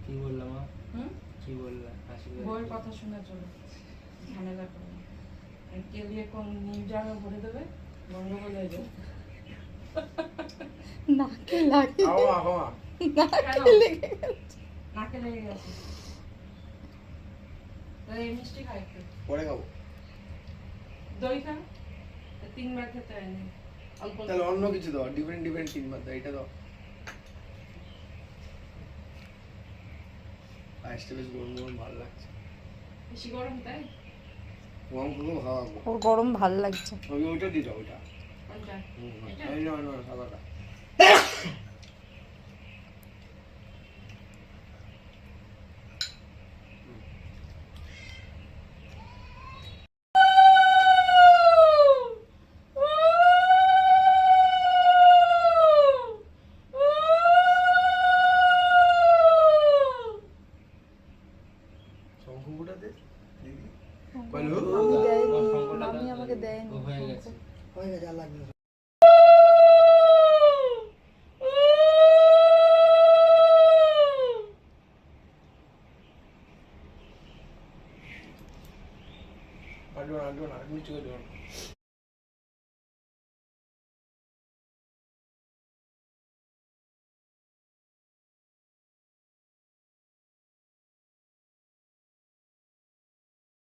কি বললাম? হুম? কি বললাম? বউয়ের কথা শুনে চলো, ঝামেলা করো না। কে দিয়ে কোন নিউজ আরো ভরে দেবে, গন্ডগোল হয়ে যাবে। নাকে লাগে, কেন? নাকে লেগে গেছে। নাকে লেগে গেছে। তাহলে এই মিষ্টি খাই একটু। পরে খাবো। দই খা। 3 বার খেতে হয়নি। অল্প অল্প। তাহলে অন্য কিছু দাও, ডিফারেন্ট ডিফারেন্ট 3 বার দাও, এটা দাও। আইসটা বেশ গরম গরম ভালো লাগছে। বেশি গরম তাই? গরম করবো খাওয়াবো। ওর গরম ভাল লাগছে। ওইটা দিয়ে দাও, ওইটা। কোনটা? এটা? এই না না সাদাটা। শঙ্কুটা দে দিদি। বলো আমি দেয়নি, শঙ্করটা মামি দাও, আমাকে দেয়নি। ও হয়ে গেছে। হয়ে গেছে, আর লাগবে না। আডো আডো না, নিচে দিও না।